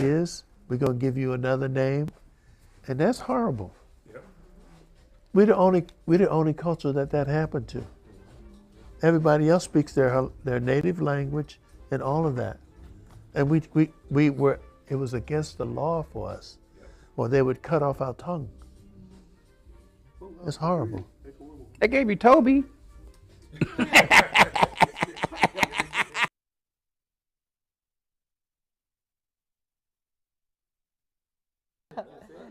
is, we're going to give you another name, and that's horrible. Yep. We're the only culture that happened to. Everybody else speaks their native language and all of that, and we were, it was against the law for us, or they would cut off our tongue. It's horrible. They gave you Toby.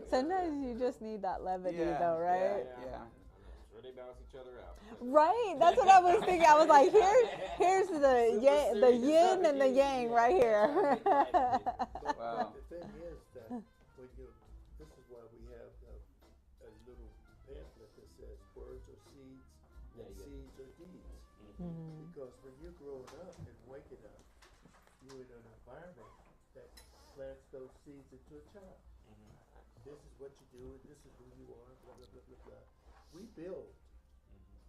Sometimes you just need that levity, though, right? Yeah. Sure they balance each other out. Right. That's what I was thinking. I was like, here's the yin and the yang right here. Wow. The thing is that when this is why we have a little pamphlet that says words are seeds and seeds are deeds. Because when you're growing up and waking up, you're in an environment that plants those seeds into a child. This is what you do, and this is who you are, blah, blah, blah, blah, blah. We build.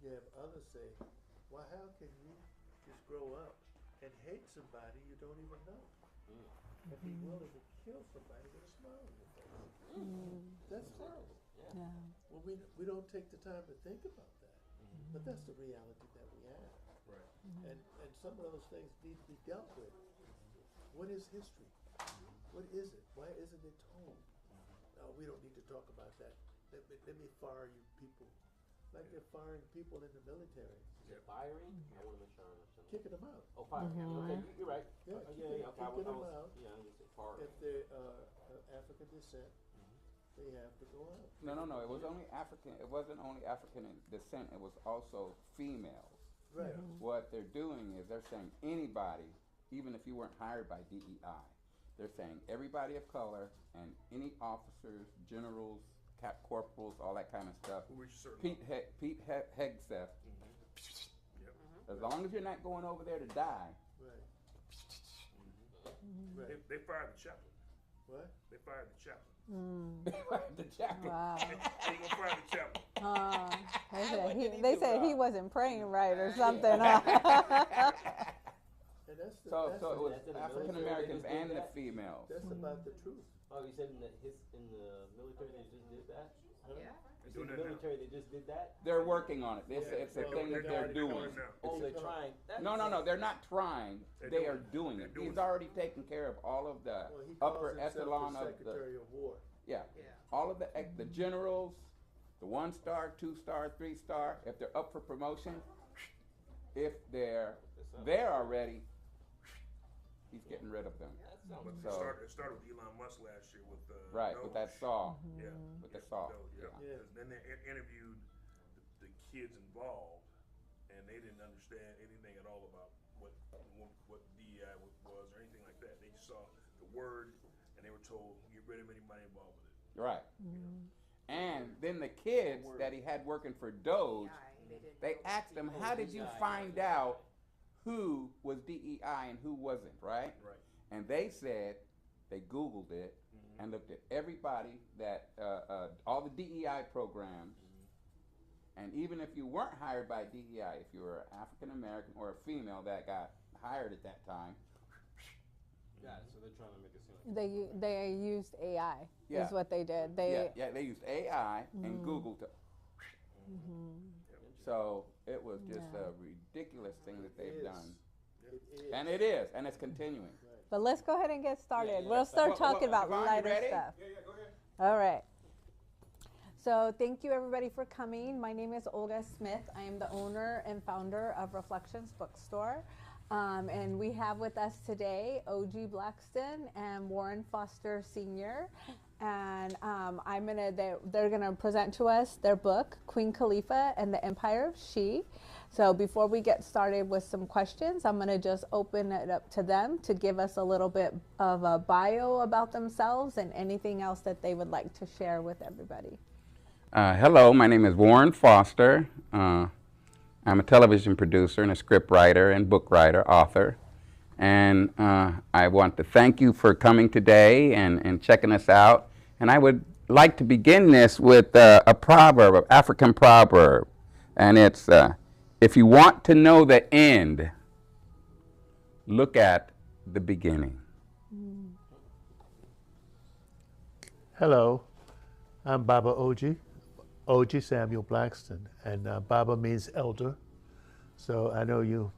You have others say, well, how can you just grow up and hate somebody you don't even know? And be willing to kill somebody with a smile on your face. That's horrible. Yeah. Well, we don't take the time to think about that. But that's the reality that we have. Right. And some of those things need to be dealt with. What is history? What is it? Why isn't it told? No, we don't need to talk about that. Let me fire you people. Like they're firing people in the military. Firing? I want to make sure I understand. Kicking them out. Oh, firing. Okay, you're right. Yeah, Yeah, okay. kicking them out. Yeah, I just said firing. If they're African descent, they have to go out. No. It was only African. It wasn't only African descent. It was also females. Right. What they're doing is they're saying anybody, even if you weren't hired by DEI, they're saying everybody of color and any officers, generals, corporals, all that kind of stuff. Who reached a certain Pete Hegseth. Yep. As long as you're not going over there to die. Right. Right. They fired the chaplain. What? They fired the chaplain. The chaplain. Wow. They gonna fire the chaplain. They said he wasn't praying right or something. And that's the, So that's it the, was That's in the African military, Americans they just and did the that? females. that's about the truth. Oh, you said in the military they just did that? Yeah. You Doing said in that the now. military they just did that? They're working on it. It's a Well, thing that they're doing. Oh, they're trying. No, they're not trying. They're They doing are it. doing They're it. doing He's it. already taken care of all of the Well, he calls upper himself echelon the of Secretary of War. yeah, Yeah. all of the generals, the 1-star, 2-star, 3-star. If they're up for promotion, if they're there already, he's getting rid of them. But So it started with Elon Musk last year with right with that saw, Yeah. with the saw. Yeah. Yeah. Then they interviewed the kids involved, and they didn't understand anything at all about what DEI was or anything like that. They just saw the word, and they were told get rid of anybody involved with it. Right. And then the kids that he had working for Doge, they asked him, how did you find out who was DEI and who wasn't, right? Right. And they said they Googled it and looked at everybody that, all the DEI programs, and even if you weren't hired by DEI, if you were African American or a female that got hired at that time, Got it. So they're trying to make it seem like They used AI. Yeah. Is what they did. They they used AI and Google to. So it was just a ridiculous thing that they've done. It is. And it is, and it's continuing. But let's go ahead and get started. yeah. We'll start Well, talking about Yvonne, you lighter ready? stuff. Yeah, go ahead. All right. So thank you everybody for coming. My name is Olga Smith. I am the owner and founder of Reflections Bookstore. And we have with us today O.G. Blackston and Warren Foster Sr. And they're gonna present to us their book, Queen Khalifa and the Empire of She. So before we get started with some questions, I'm gonna just open it up to them to give us a little bit of a bio about themselves and anything else that they would like to share with everybody. Hello, my name is Warren Foster. I'm a television producer and a script writer and book writer, author. And I want to thank you for coming today and checking us out. And I would like to begin this with a proverb, an African proverb. And it's, if you want to know the end, look at the beginning. Hello, I'm Baba Oji Samuel Blackston, and Baba means elder. So I know you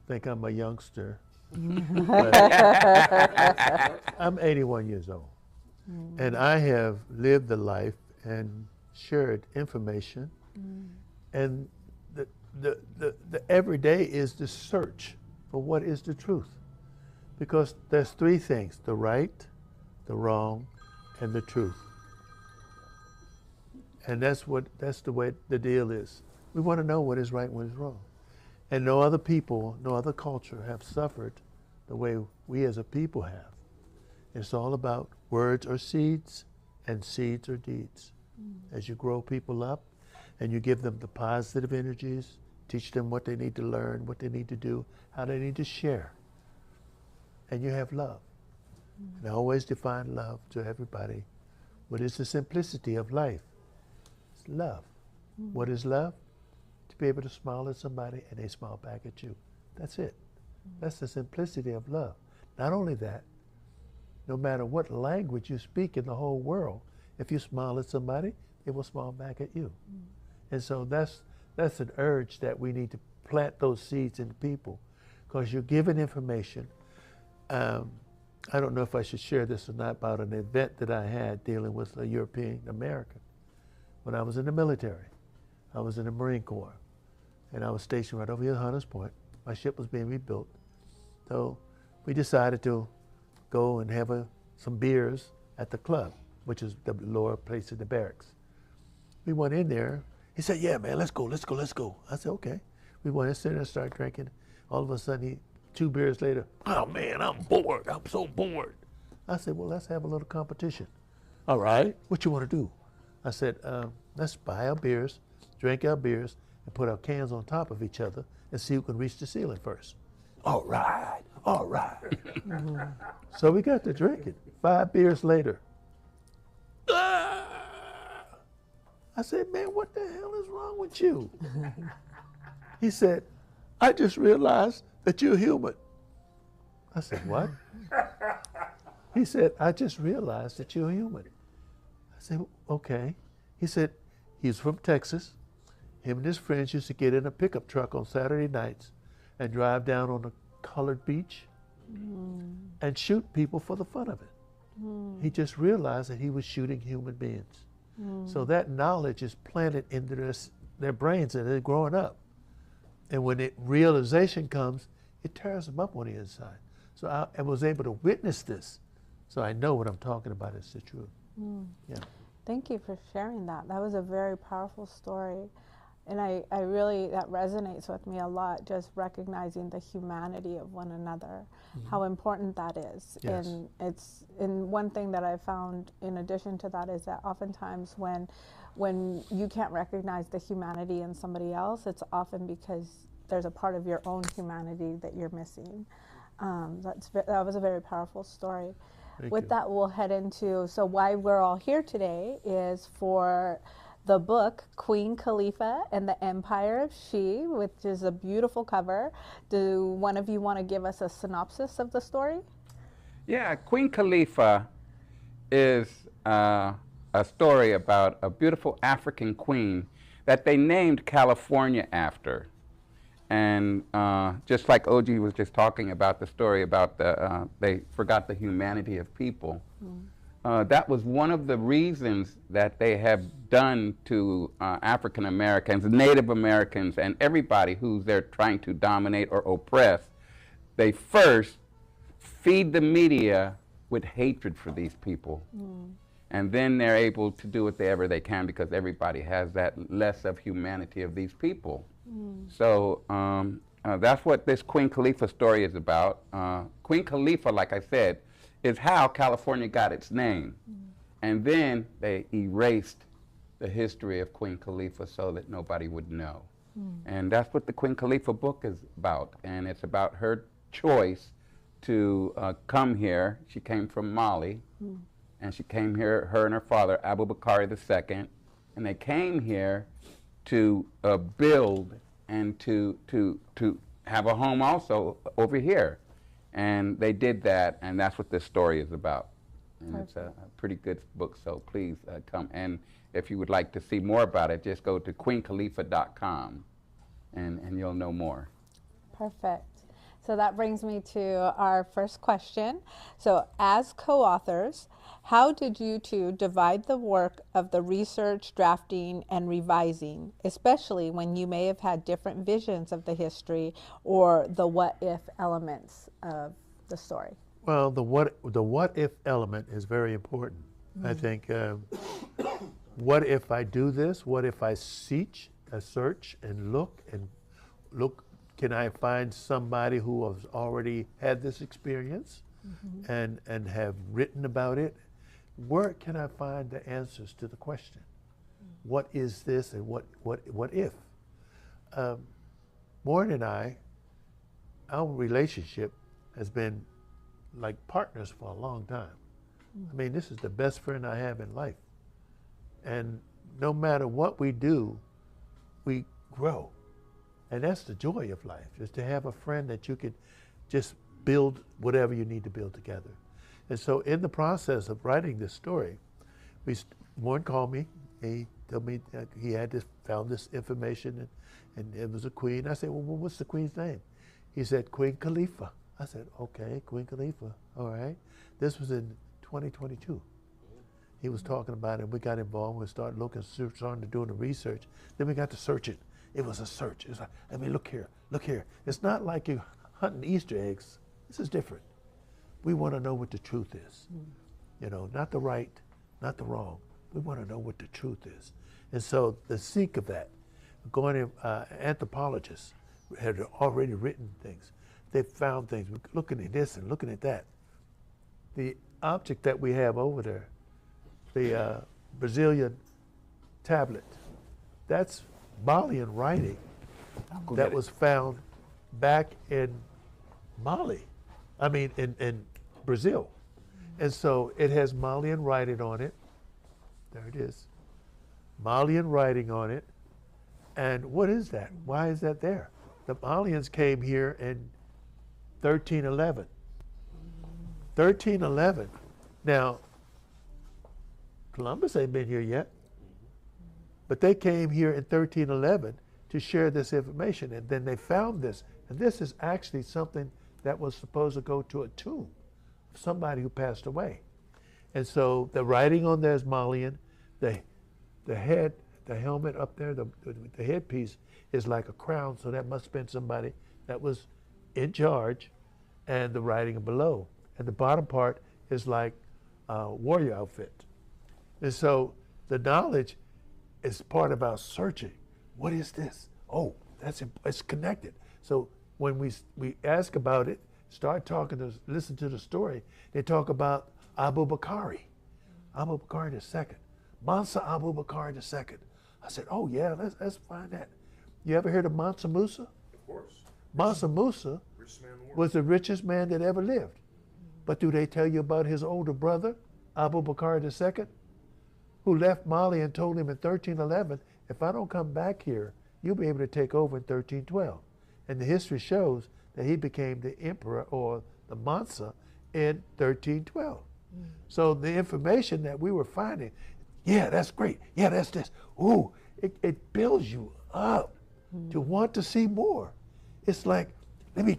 think I'm a youngster, but I'm 81 years old. And I have lived the life and shared information. And the everyday is the search for what is the truth. Because there's three things: the right, the wrong, and the truth. And that's the way the deal is. We want to know what is right and what is wrong. And no other people, no other culture have suffered the way we as a people have. It's all about words or seeds, and seeds or deeds. As you grow people up and you give them the positive energies, teach them what they need to learn, what they need to do, how they need to share. And you have love. And I always define love to everybody. What is the simplicity of life? It's love. What is love? To be able to smile at somebody and they smile back at you. That's it. That's the simplicity of love. Not only that, no matter what language you speak in the whole world, if you smile at somebody, they will smile back at you. And so that's an urge that we need to plant those seeds in people, because you're given information. I don't know if I should share this or not about an event that I had dealing with a European American. When I was in the military, I was in the Marine Corps, and I was stationed right over here at Hunters Point. My ship was being rebuilt. So we decided to go and have some beers at the club, which is the lower place in the barracks. We went in there. He said, "Yeah, man, let's go. I said, okay. We went in there and started drinking. All of a sudden, 2 beers later, "Oh man, I'm bored. I'm so bored." I said, "Well, let's have a little competition." "All right, what you want to do?" I said, "Let's buy our beers, drink our beers, and put our cans on top of each other and see who can reach the ceiling first." All right. So we got to drinking. 5 beers later. I said, "Man, what the hell is wrong with you?" He said, "I just realized that you're human." I said, "What?" He said, "I just realized that you're human." I said, "Okay." He said he's from Texas. Him and his friends used to get in a pickup truck on Saturday nights and drive down on a colored beach and shoot people for the fun of it. He just realized that he was shooting human beings. So that knowledge is planted into their brains and they're growing up. And when the realization comes, it tears them up on the inside. So I was able to witness this. So I know what I'm talking about is the truth. Yeah. Thank you for sharing that. That was a very powerful story. And I really, that resonates with me a lot, just recognizing the humanity of one another, how important that is. Yes. And one thing that I found in addition to that is that oftentimes when you can't recognize the humanity in somebody else, it's often because there's a part of your own humanity that you're missing. That was a very powerful story. With that, we'll head into, so why we're all here today is for the book, Queen Khalifa and the Empire of She, which is a beautiful cover. Do one of you want to give us a synopsis of the story? Yeah, Queen Khalifa is a story about a beautiful African queen that they named California after. And just like Oji was just talking about the story about they forgot the humanity of people. That was one of the reasons that they have done to African Americans, Native Americans, and everybody who's they're trying to dominate or oppress. They first feed the media with hatred for these people. And then they're able to do whatever they can because everybody has that less of humanity of these people. So that's what this Queen Khalifa story is about. Queen Khalifa, like I said, is how California got its name. And then they erased the history of Queen Khalifa so that nobody would know. And that's what the Queen Khalifa book is about. And it's about her choice to come here. She came from Mali. And she came here, her and her father, Abu Bakari II. And they came here to build and to have a home also over here. And they did that, and that's what this story is about. And it's a pretty good book, so please come. And if you would like to see more about it, just go to queenkhalifa.com and you'll know more. Perfect. So that brings me to our first question. So as co-authors, how did you two divide the work of the research, drafting, and revising, especially when you may have had different visions of the history or the what-if elements of the story? Well, the what if element is very important. I think, what if I do this? What if I search and look, can I find somebody who has already had this experience and have written about it? Where can I find the answers to the question? What is this and what if? Warren and I, our relationship has been like partners for a long time. I mean, this is the best friend I have in life. And no matter what we do, we grow. And that's the joy of life, is to have a friend that you could just build whatever you need to build together. And so in the process of writing this story, Warren called me. He told me that he had found this information and it was a queen. I said, well, what's the queen's name? He said, Queen Khalifa. I said, okay, Queen Khalifa, all right. This was in 2022. He was talking about it, and we got involved. We started looking, starting to do the research. Then we got to search it. It was a search. It was like, I mean, look here, look here. It's not like you're hunting Easter eggs. This is different. We want to know what the truth is. You know, not the right, not the wrong. We want to know what the truth is. And so the seek of that, going in, anthropologists had already written things. They found things, looking at this and looking at that. The object that we have over there, the Brazilian tablet, that's Malian writing that was found back in Mali, in Brazil. And so it has Malian writing on it. There it is. Malian writing on it. And what is that? Why is that there? The Malians came here in 1311. 1311. Now, Columbus ain't been here yet, but they came here in 1311 to share this information, and then they found this. And this is actually something that was supposed to go to a tomb of somebody who passed away. And so the writing on there is Malian. The head, the helmet up there, the headpiece is like a crown, so that must have been somebody that was in charge, and the writing below. And the bottom part is like a warrior outfit. And so the knowledge is part of our searching. What is this? Oh, it's connected. So when we ask about it, start talking, listen to the story, they talk about Abu Bakr II, Mansa Abu Bakr II. I said, oh yeah, let's find that. You ever heard of Mansa Musa? Of course. Mansa Musa was the richest man that ever lived. But do they tell you about his older brother, Abu Bakr II, who left Mali and told him in 1311, if I don't come back here, you'll be able to take over in 1312. And the history shows that he became the emperor, or the Mansa, in 1312. So the information that we were finding, yeah, that's great. Yeah, that's this. Ooh, it builds you up to want to see more. It's like, let me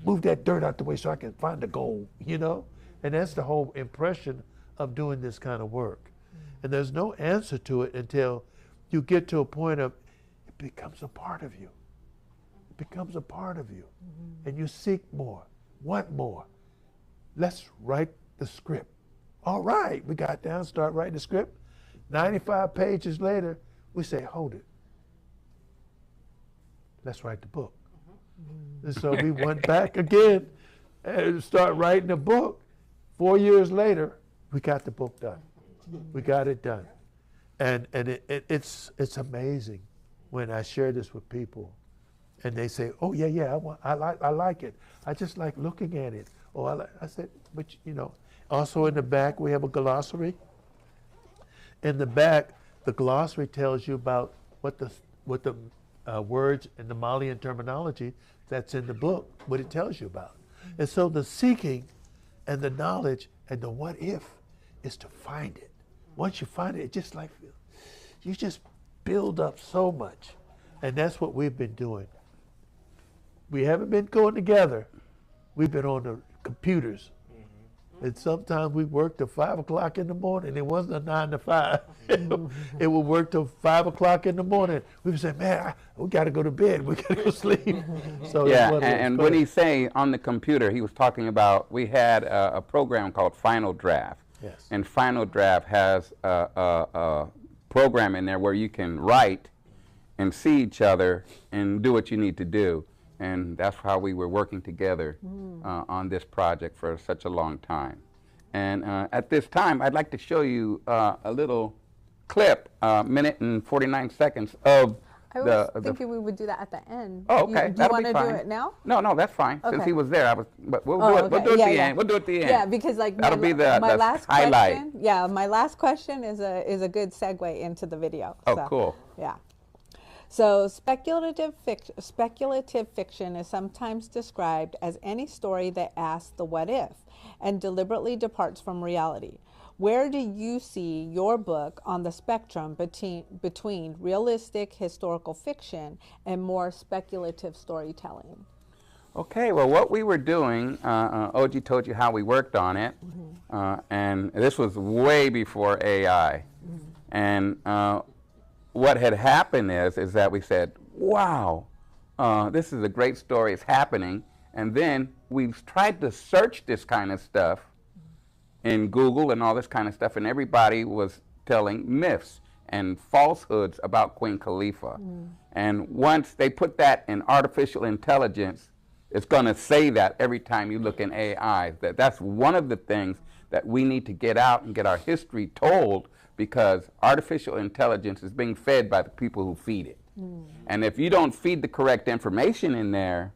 move that dirt out the way so I can find the gold, you know? And that's the whole impression of doing this kind of work. And there's no answer to it until you get to a point of it becomes a part of you. It becomes a part of you. And you seek more, want more. Let's write the script. All right, we got down, start writing the script. 95 pages later, we say, hold it. Let's write the book. And so we went back again and start writing the book. 4 years later, we got the book done. We got it done. And it's amazing when I share this with people and they say, oh yeah, I like it. I just like looking at it. Or I said, but you know, also in the back we have a glossary. In the back, the glossary tells you about what the words and the Malian terminology that's in the book, what it tells you about. And so the seeking and the knowledge and the what if is to find it. Once you find it, it's just like you just build up so much. And that's what we've been doing. We haven't been going together. We've been on the computers. And sometimes we work till 5 o'clock in the morning. It wasn't a 9 to 5. It would work till 5 o'clock in the morning. We would say, man, we got to go to bed. We got to go sleep. So yeah, and when he say on the computer, he was talking about, we had a program called Final Draft. Yes. And Final Draft has a program in there where you can write and see each other and do what you need to do. And that's how we were working together on this project for such a long time. And at this time, I'd like to show you a little clip, minute and 49 seconds of I was thinking we would do that at the end. Oh, okay. Do you want to do it now? No, that's fine. Okay. Since he was there, but we'll do it at the end. We'll do it at the end. Yeah, because like that'll be the last highlight. question. Yeah, my last question is a good segue into the video. Oh, so, cool. Yeah. So speculative fiction is sometimes described as any story that asks the what if and deliberately departs from reality. Where do you see your book on the spectrum between realistic historical fiction and more speculative storytelling? Okay, well, what we were doing, OG told you how we worked on it, and this was way before AI. And what had happened is that we said, wow, this is a great story, it's happening. And then we tried to search this kind of stuff in Google and all this kind of stuff, and everybody was telling myths and falsehoods about Queen Khalifa. And once they put that in artificial intelligence, it's going to say that every time you look in AI. That's one of the things that we need to get out and get our history told, because artificial intelligence is being fed by the people who feed it. And if you don't feed the correct information in there,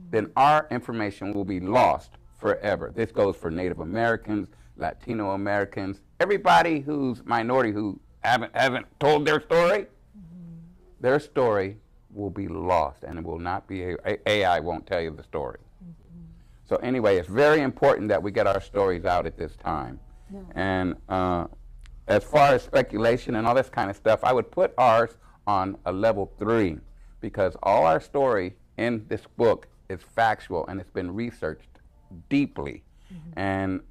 then our information will be lost forever. This goes for Native Americans, Latino Americans, everybody who's minority who haven't told their story will be lost, and it will not be, AI won't tell you the story. So anyway, it's very important that we get our stories out at this time. Yeah. And as far as speculation and all this kind of stuff, I would put ours on a level 3, because all our story in this book is factual and it's been researched deeply. And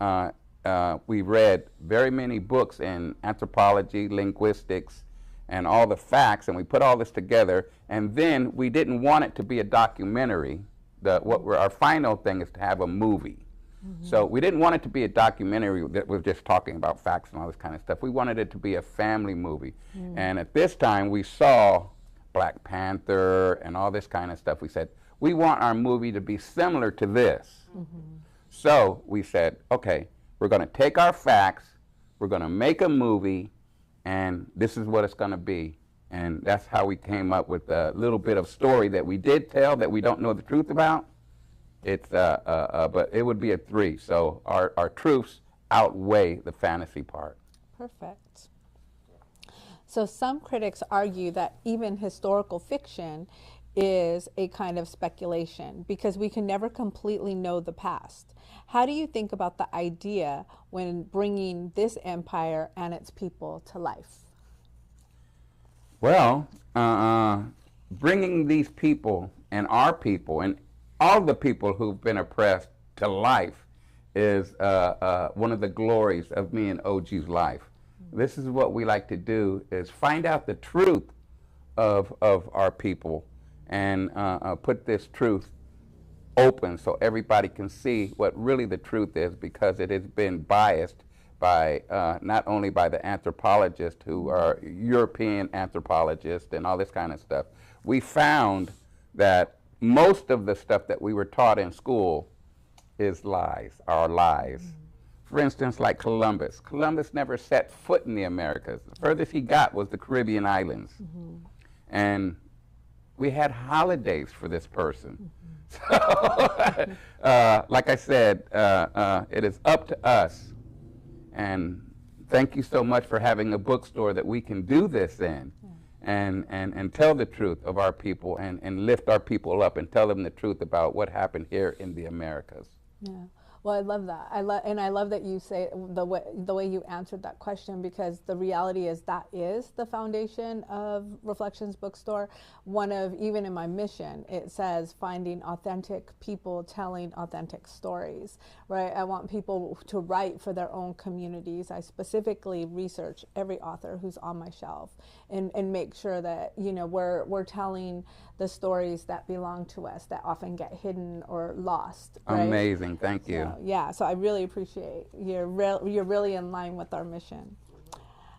we read very many books in anthropology, linguistics, and all the facts, and we put all this together. And then we didn't want it to be a documentary. Our final thing is to have a movie. So we didn't want it to be a documentary that was just talking about facts and all this kind of stuff. We wanted it to be a family movie. And at this time, we saw Black Panther and all this kind of stuff. We said, we want our movie to be similar to this. So we said, okay, we're going to take our facts, we're going to make a movie, and this is what it's going to be. And that's how we came up with a little bit of story that we did tell that we don't know the truth about. It's but it would be a 3. So our truths outweigh the fantasy part. Perfect. So some critics argue that even historical fiction is a kind of speculation because we can never completely know the past. How do you think about the idea when bringing this empire and its people to life? Well, bringing these people and our people and all the people who've been oppressed to life is one of the glories of me and OG's life. This is what we like to do, is find out the truth of our people and put this truth open so everybody can see what really the truth is, because it has been biased by not only by the anthropologists who are European anthropologists and all this kind of stuff. We found that most of the stuff that we were taught in school is lies, our lies. For instance, like Columbus. Columbus never set foot in the Americas. The furthest he got was the Caribbean islands. And we had holidays for this person. So, like I said, it is up to us. And thank you so much for having a bookstore that we can do this in and tell the truth of our people and lift our people up and tell them the truth about what happened here in the Americas. Yeah. Well, I love that. I love that you say the way you answered that question, because the reality is that is the foundation of Reflections Bookstore. Even in my mission, it says finding authentic people telling authentic stories, right? I want people to write for their own communities. I specifically research every author who's on my shelf and make sure that, you know, we're telling the stories that belong to us that often get hidden or lost. Right? Amazing, thank you. So, yeah, so I really appreciate you're really in line with our mission.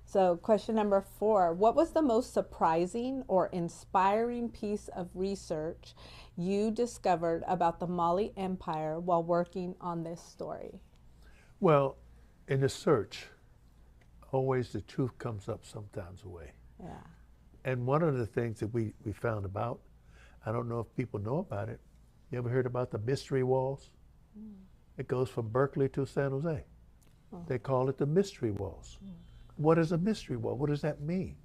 So question number 4, what was the most surprising or inspiring piece of research you discovered about the Mali Empire while working on this story? Well, in the search, always the truth comes up sometimes away. Yeah. And one of the things that we found about, I don't know if people know about it, you ever heard about the mystery walls? It goes from Berkeley to San Jose. They call it the mystery walls. What is a mystery wall? What does that mean?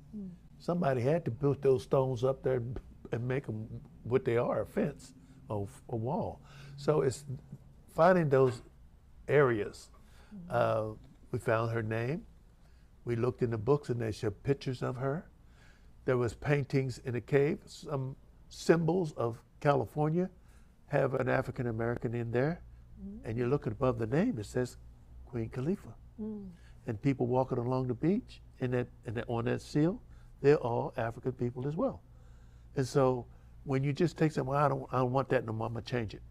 Somebody had to put those stones up there and make them what they are, a fence, a wall. So it's finding those areas. We found her name. We looked in the books and they showed pictures of her. There was paintings in a cave. Some symbols of California have an African American in there. And you're looking above the name, it says Queen Khalifa. And people walking along the beach and on that seal, they're all African people as well. And so when you just take something, well, I don't want that no more, I'm gonna change it.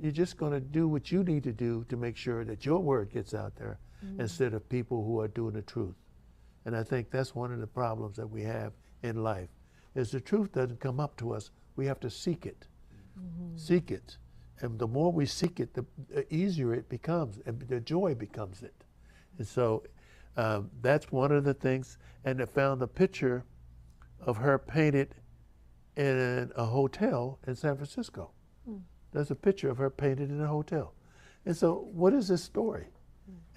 You're just gonna do what you need to do to make sure that your word gets out there instead of people who are doing the truth. And I think that's one of the problems that we have in life, is the truth doesn't come up to us, we have to seek it. Seek it. And the more we seek it, the easier it becomes, and the joy becomes it. And so that's one of the things. And I found a picture of her painted in a hotel in San Francisco. There's a picture of her painted in a hotel. And so what is this story?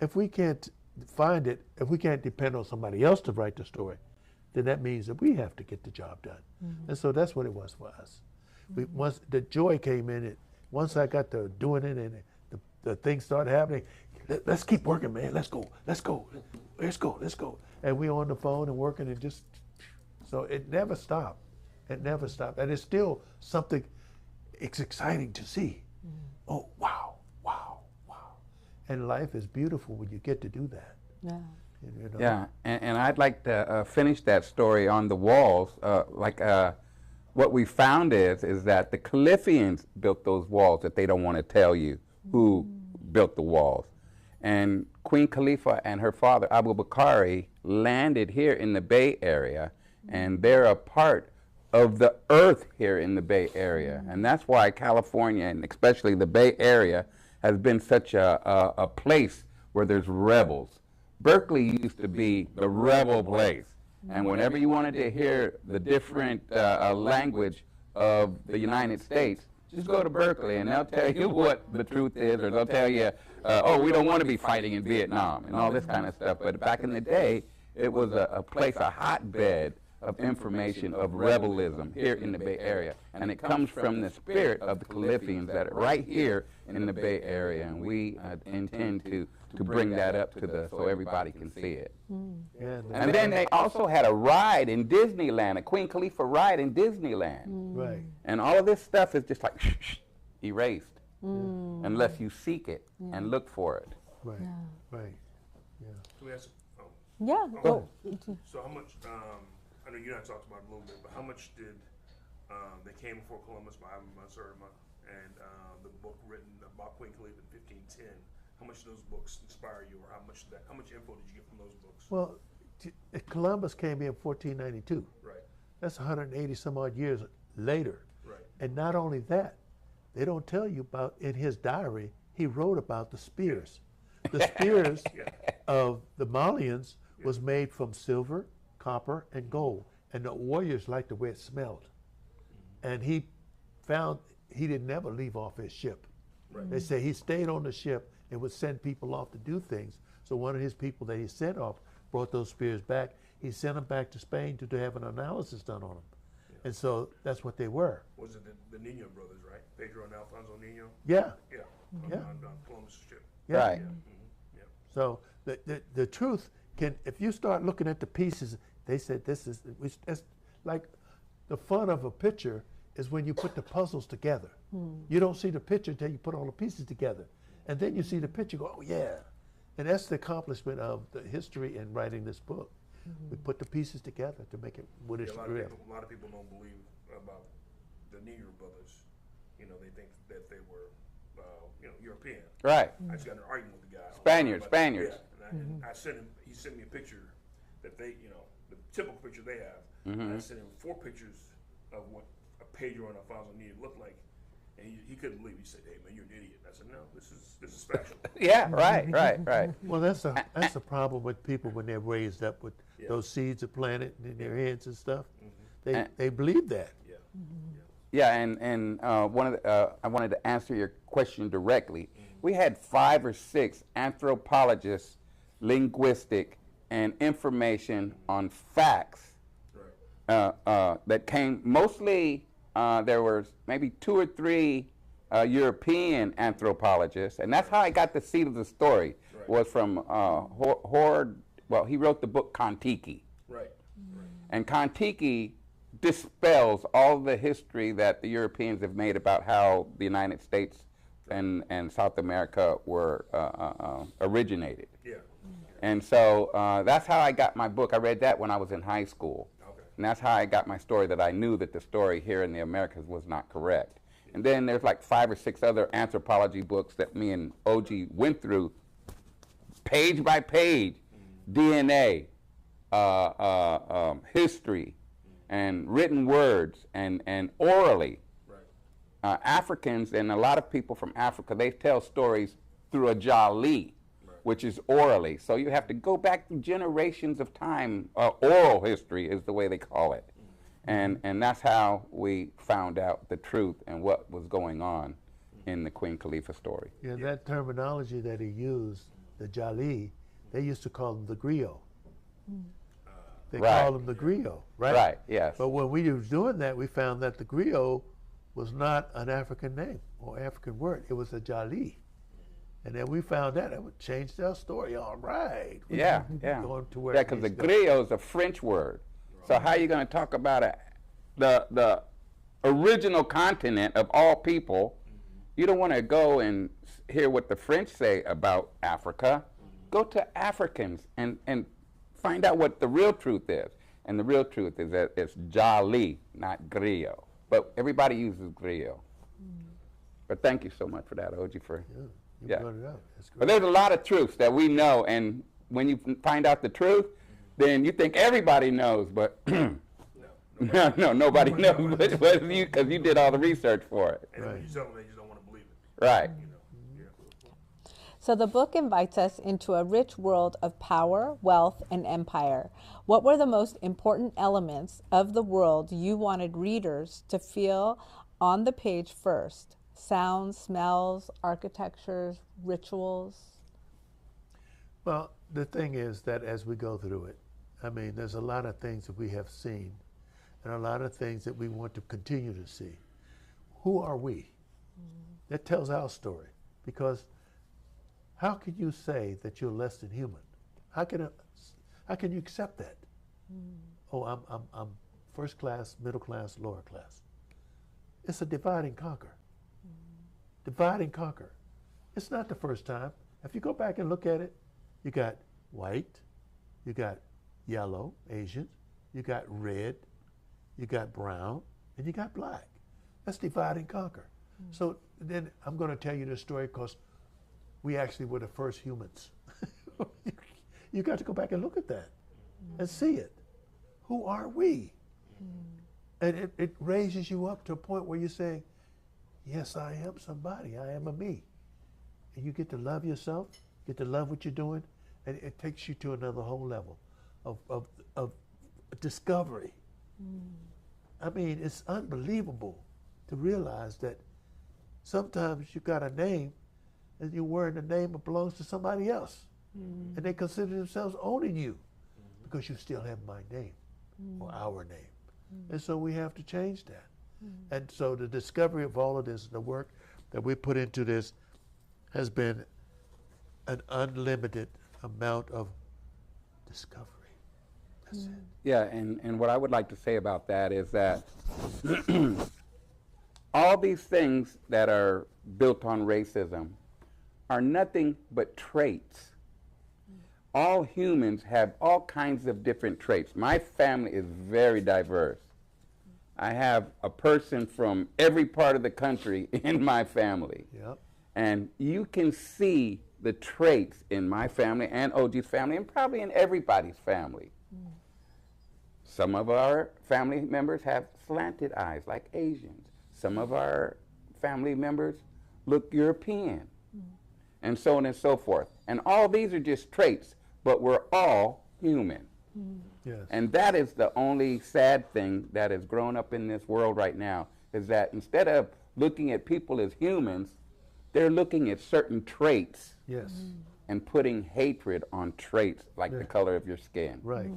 If we can't find it, if we can't depend on somebody else to write the story, then that means that we have to get the job done. And so that's what it was for us. Once the joy came in it, once I got to doing it and the things started happening, let's keep working, man. Let's go. And we on the phone and working and just, so it never stopped. It never stopped. And it's still something, it's exciting to see. Oh, wow. And life is beautiful when you get to do that. Yeah. You know? Yeah, and I'd like to finish that story on the walls. What we found is that the Khalifians built those walls that they don't want to tell you who built the walls. And Queen Khalifa and her father, Abu Bakari, landed here in the Bay Area, and they're a part of the earth here in the Bay Area. And that's why California, and especially the Bay Area, has been such a place where there's rebels. Berkeley used to be the rebel place. And whenever you wanted to hear the different language of the United States, just go to Berkeley and they'll tell you what the truth is, or they'll tell you, oh, we don't want to be fighting in Vietnam and all this kind of stuff. But back in the day, it was a place, a hotbed of information, of rebelism here in the Bay Area. And it comes from the spirit of the Khalifians that are right here in the Bay Area. And we intend to bring that up to so everybody can see it. Yeah, And then they also had a ride in Disneyland, a Queen Khalifa ride in Disneyland. Right. And all of this stuff is just like erased unless you seek it and look for it. Right. Right. Yeah. Can we ask, Yeah. so how much, I know you and I talked about it a little bit, but how much did They Came Before Columbus by Serma and the book written about Queen Khalifa in 1510, how much did those books inspire you, or how much info did you get from those books? Well, Columbus came in 1492. Right. That's 180 some odd years later. Right. And not only that, they don't tell you about, in his diary, he wrote about the spears. The spears of the Malians was made from silver, copper, and gold. And the warriors liked the way it smelled. And he found he didn't ever leave off his ship. Right. They say he stayed on the ship and would send people off to do things. So one of his people that he sent off brought those spears back. He sent them back to Spain to have an analysis done on them. Yeah. And so that's what they were. Was it the Nino brothers, right? Pedro and Alfonso Nino? Yeah. Yeah. Yeah. on Columbus ship. Yeah. Right. Yep. So the truth can, if you start looking at the pieces, they said this is, it's like the fun of a picture is when you put the puzzles together. You don't see the picture until you put all the pieces together. And then you see the picture, go, oh yeah. And that's the accomplishment of the history in writing this book. We put the pieces together to make it what it's real. A lot of people don't believe about the Negro brothers. You know, they think that they were, European. Right. I just got in an argument with the guy. Spaniards. Yeah, and I sent him. He sent me a picture that they, the typical picture they have. And I sent him 4 pictures of what a Pedro and Alfonso Negro looked like, and he couldn't believe it. He said, "Hey man, you're an idiot." I said, "No, this is factual." Yeah, right. Well, that's a problem with people when they're raised up with those seeds are planted in their heads and stuff. They believe that. Yeah. Yeah, and one of the, I wanted to answer your question directly. We had 5 or 6 anthropologists, linguistic, and information on facts that came mostly. There were maybe 2 or 3 European anthropologists, and that's how I got the seed of the story. Was from Hord. Well, he wrote the book Kon-Tiki. Right. And Kon-Tiki dispels all the history that the Europeans have made about how the United States and South America were originated. Yeah. And so that's how I got my book. I read that when I was in high school. Okay. And that's how I got my story, that I knew that the story here in the Americas was not correct. And then there's like 5 or 6 other anthropology books that me and OG went through page by page, DNA, history, and written words, and orally. Right. Africans and a lot of people from Africa, they tell stories through a jali, which is orally. So you have to go back through generations of time. Oral history is the way they call it. And that's how we found out the truth and what was going on in the Queen Khalifa story. Yeah, that terminology that he used, the jali, they used to call them the griot. They call them the griot, right? Right, yes. But when we were doing that, we found that the griot was not an African name or African word. It was a jali. And then we found that it would change our story. All right. Yeah. Going to where because the griot is a French word. So how are you going to talk about the original continent of all people? You don't want to go and hear what the French say about Africa. Go to Africans and find out what the real truth is. And the real truth is that it's jali, not griot. But everybody uses griot. But thank you so much for that, OG, for you brought it out. That's great. But there's a lot of truths that we know, and when you find out the truth, then you think everybody knows, but no, nobody knows, but you, because you did all the research for it. And when you tell them, they just don't want to believe it. Right. So the book invites us into a rich world of power, wealth, and empire. What were the most important elements of the world you wanted readers to feel on the page first? Sounds, smells, architectures, rituals? Well, the thing is that as we go through it, I mean, there's a lot of things that we have seen and a lot of things that we want to continue to see. Who are we? That tells our story, because how can you say that you're less than human? How can you accept that? Oh, I'm first class, middle class, lower class. It's a divide and conquer. Divide and conquer. It's not the first time. If you go back and look at it, you got white, you got yellow, Asians, you got red, you got brown, and you got black. That's divide and conquer. So then I'm going to tell you this story because we actually were the first humans. You got to go back and look at that and see it. Who are we? And it raises you up to a point where you say, yes, I am somebody. I am a me. And you get to love yourself, get to love what you're doing, and it takes you to another whole level of discovery. I mean, it's unbelievable to realize that sometimes you got a name and you're wearing a name that belongs to somebody else. And they consider themselves owning you because you still have my name or our name. And so we have to change that. And so the discovery of all of this, the work that we put into this, has been an unlimited amount of discovery. That's it. Yeah, and what I would like to say about that is that all these things that are built on racism are nothing but traits. All humans have all kinds of different traits. My family is very diverse. I have a person from every part of the country in my family. Yep. And you can see the traits in my family and OG's family and probably in everybody's family. Some of our family members have slanted eyes like Asians. Some of our family members look European, and so on and so forth. And all these are just traits, but we're all human. Yes. And that is the only sad thing that has grown up in this world right now, is that instead of looking at people as humans, they're looking at certain traits Yes. and putting hatred on traits like Yeah. the color of your skin. Right.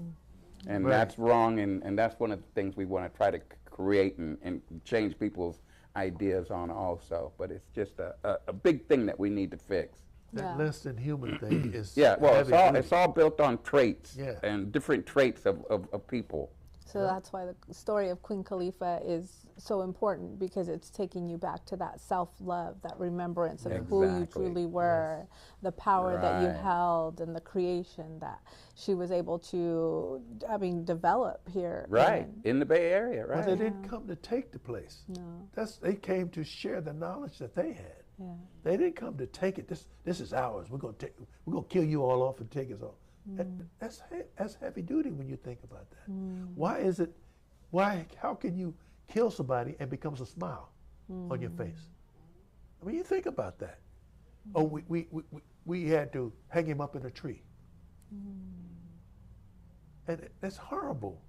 And Right. that's wrong, and that's one of the things we want to try to create and change people's ideas on also. But it's just a big thing that we need to fix. That Yeah. less than human thing is Yeah, well, heavy it's all built on traits Yeah. and different traits of people. So that's why the story of Queen Khalifa is so important, because it's taking you back to that self-love, that remembrance of who you Exactly. truly were, the power that you Right. held, and the creation that she was able to, develop here. Right, in the Bay Area, Well, right? they didn't come to take the place. No. They came to share the knowledge that they had. Yeah. They didn't come to take it. This is ours. We're gonna kill you all off and take us all. That's heavy duty when you think about that. Why is it? How can you kill somebody and becomes a smile on your face? I mean, you think about that. Oh, we had to hang him up in a tree, and that's horrible.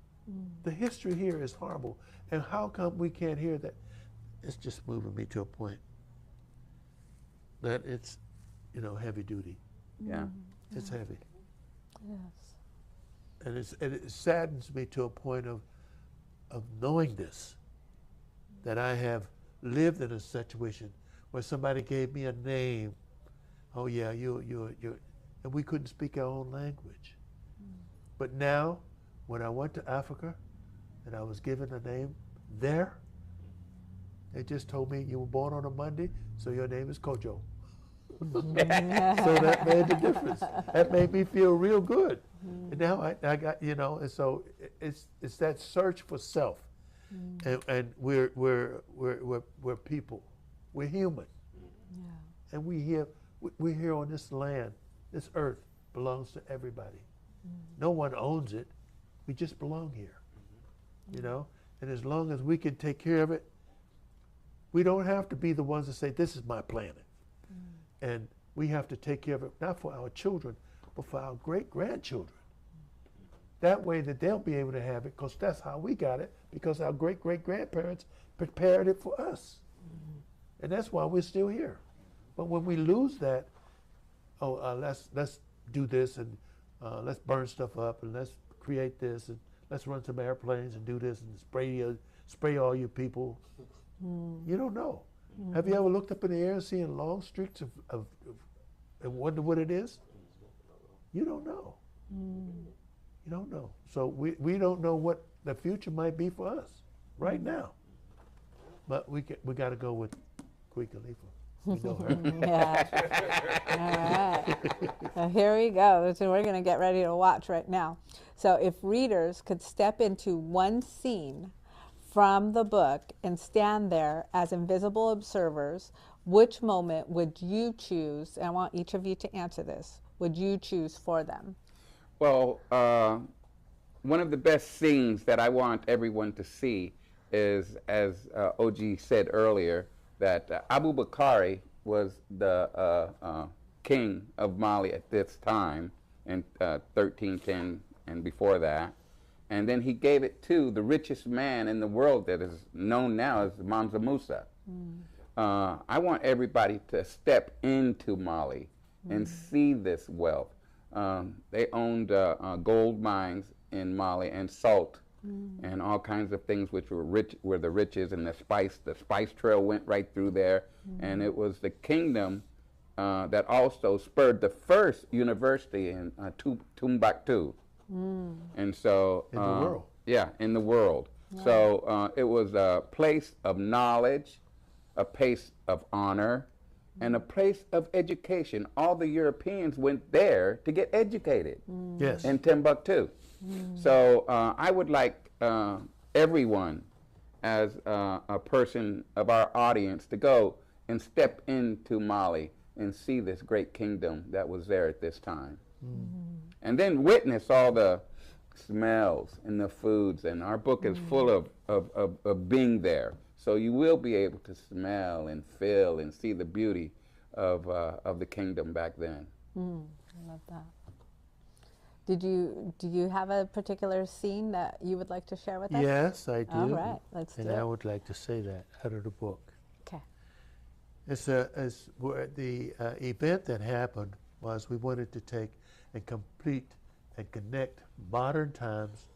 The history here is horrible, and how come we can't hear that? It's just moving me to a point that it's, heavy duty. Yeah. It's heavy. Yes. And it saddens me to a point of knowing this, that I have lived in a situation where somebody gave me a name. Oh yeah, you, and we couldn't speak our own language. But now, when I went to Africa and I was given a name there, they just told me you were born on a Monday, so your name is Kojo. So that made the difference. That made me feel real good. And now I got, and so it's that search for self. And we're people. We're human. Yeah. And we're here on this land. This earth belongs to everybody. No one owns it. We just belong here. And as long as we can take care of it, we don't have to be the ones that say, this is my planet. And we have to take care of it, not for our children, but for our great-grandchildren. That way that they'll be able to have it, because that's how we got it, because our great-great-grandparents prepared it for us. And that's why we're still here. But when we lose that, let's do this, and let's burn stuff up, and let's create this, and let's run some airplanes and do this, and spray all you people. You don't know. Have you ever looked up in the air and seen long streaks of and wonder what it is? You don't know. You don't know. So we don't know what the future might be for us right now. But we got to go with Queen Khalifa. We know her. Yeah. All right. So here we go. So we're going to get ready to watch right now. So if readers could step into one scene from the book and stand there as invisible observers, which moment would you choose? And I want each of you to answer this. Would you choose for them? Well, one of the best scenes that I want everyone to see is, as OG said earlier, that Abu Bakari was the king of Mali at this time in 1310 and before that. And then he gave it to the richest man in the world that is known now as Mansa Musa. I want everybody to step into Mali and see this wealth. They owned gold mines in Mali and salt and all kinds of things which were the riches, and the spice trail went right through there. And it was the kingdom that also spurred the first university in Timbuktu. And so In the world. Yeah, in the world. Yeah. So it was a place of knowledge, a place of honor, and a place of education. All the Europeans went there to get educated. Yes. In Timbuktu. So I would like everyone, as a person of our audience, to go and step into Mali and see this great kingdom that was there at this time. And then witness all the smells and the foods. And our book is full of being there. So you will be able to smell and feel and see the beauty of the kingdom back then. I love that. Do you have a particular scene that you would like to share with us? Yes, I do. All right, let's do and it. I would like to say that out of the book. Okay. It's where the event that happened was we wanted to take and complete and connect modern times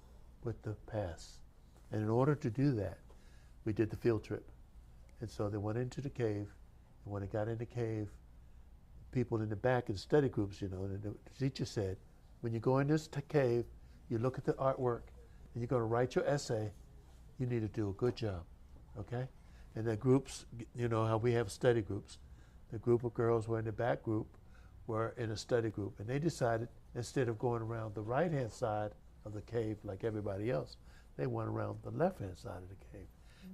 with the past. And in order to do that, we did the field trip. And so they went into the cave, and when they got in the cave, people in the back in study groups, you know, the teacher said, when you go in this cave, you look at the artwork, and you're going to write your essay, you need to do a good job, okay? And the groups, you know how we have study groups. The group of girls were in the back group, were in a study group, and they decided instead of going around the right-hand side of the cave like everybody else, they went around the left-hand side of the cave.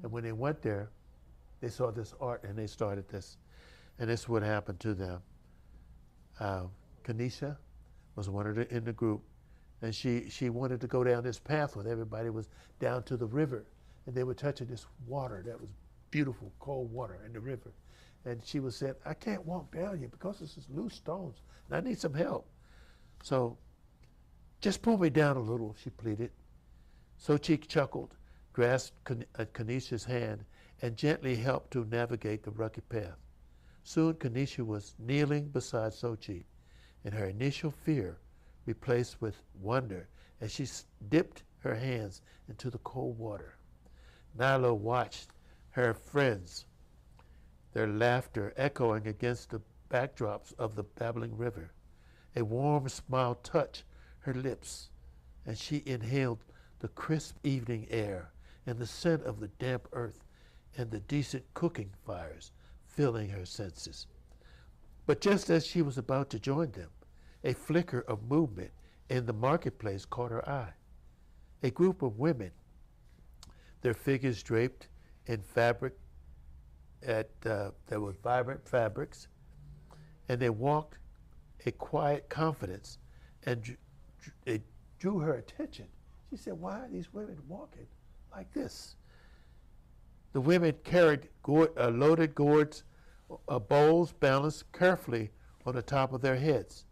And when they went there, they saw this art and they started this. And this is what happened to them. Kanisha was one of the in the group, and she wanted to go down this path with everybody was down to the river, and they were touching this water that was beautiful, cold water in the river. And she was saying, I can't walk down here because this is loose stones, and I need some help. So just pull me down a little, she pleaded. Sochi chuckled, grasped Kanisha's hand, and gently helped to navigate the rocky path. Soon Kanisha was kneeling beside Sochi, and her initial fear replaced with wonder as she dipped her hands into the cold water. Nilo watched her friends, their laughter echoing against the backdrops of the babbling river. A warm smile touched her lips, and she inhaled the crisp evening air and the scent of the damp earth and the decent cooking fires filling her senses. But just as she was about to join them, a flicker of movement in the marketplace caught her eye. A group of women, their figures draped in fabric that were vibrant fabrics, and they walked a quiet confidence, and it drew her attention. She said, why are these women walking like this? The women carried loaded gourds, bowls balanced carefully on the top of their heads.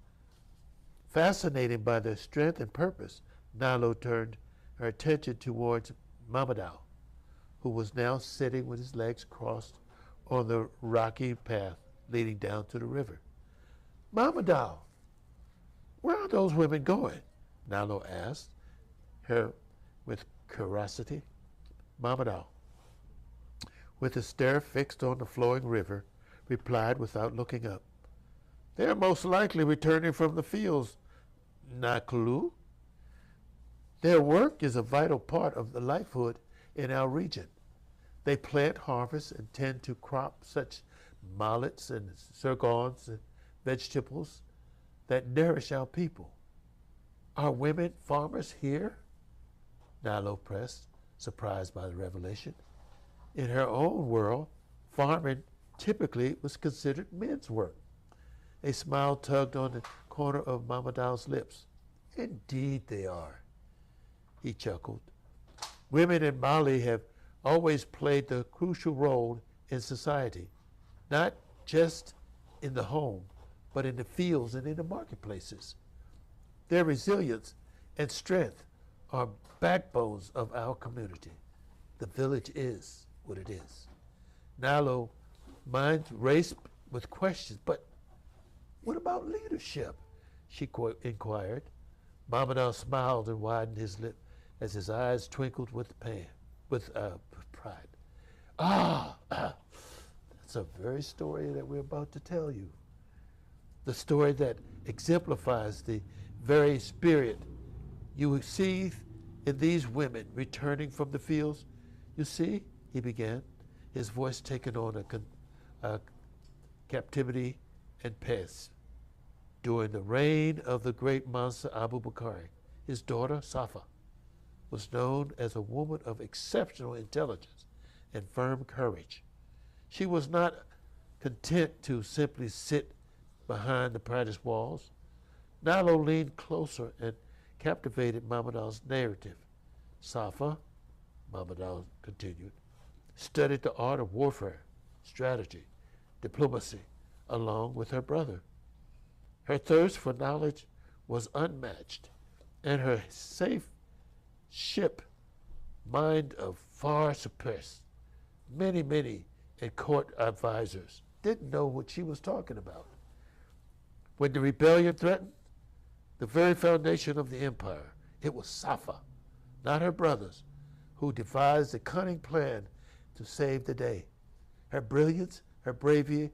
Fascinated by their strength and purpose, Nilo turned her attention towards Mamadou, who was now sitting with his legs crossed on the rocky path leading down to the river. Mamadou, where are those women going? Nilo asked her with curiosity. Mamadou, with a stare fixed on the flowing river, replied without looking up. They are most likely returning from the fields, Nakulu. Their work is a vital part of the livelihood in our region. They plant, harvest, and tend to crops such millets and sorghums and vegetables that nourish our people. Are women farmers here? Nilo pressed, surprised by the revelation. In her own world, farming typically was considered men's work. A smile tugged on the corner of Mamadou's lips. Indeed they are, he chuckled. Women in Mali have always played the crucial role in society, not just in the home, but in the fields and in the marketplaces. Their resilience and strength are backbones of our community. The village is what it is. Nilo, mind raced with questions, but what about leadership? She inquired. Mamadou smiled and widened his lip as his eyes twinkled with pride. That's a very story that we're about to tell you. the story that exemplifies the very spirit you see in these women returning from the fields. You see, he began, his voice taking on a captivity and peace. During the reign of the great Mansa Abu Bakr, his daughter, Safa, was known as a woman of exceptional intelligence and firm courage. She was not content to simply sit behind the palace walls. Nalo leaned closer and captivated Mahmud's narrative. Safa, Mahmud continued, studied the art of warfare, strategy, diplomacy, along with her brother. Her thirst for knowledge was unmatched, and her safe ship mind of far surpassed. Many in court advisors didn't know what she was talking about. When the rebellion threatened the very foundation of the empire, it was Safa, not her brothers, who devised a cunning plan to save the day. Her brilliance, her bravery,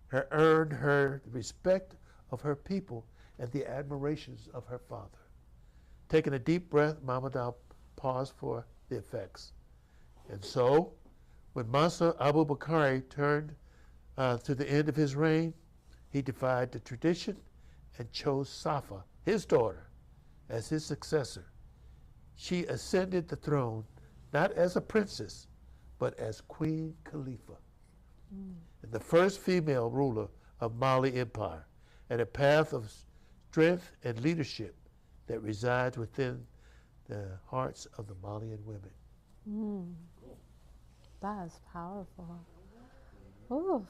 her earned her the respect of her people and the admirations of her father. Taking a deep breath, Mahmud paused for the effects. And so, when Mansa Abu Bakr turned to the end of his reign, he defied the tradition and chose Safa, his daughter, as his successor. She ascended the throne not as a princess, but as Queen Khalifa, and the first female ruler of Mali Empire, and a path of strength and leadership that resides within the hearts of the Malian women. That is powerful. Oof.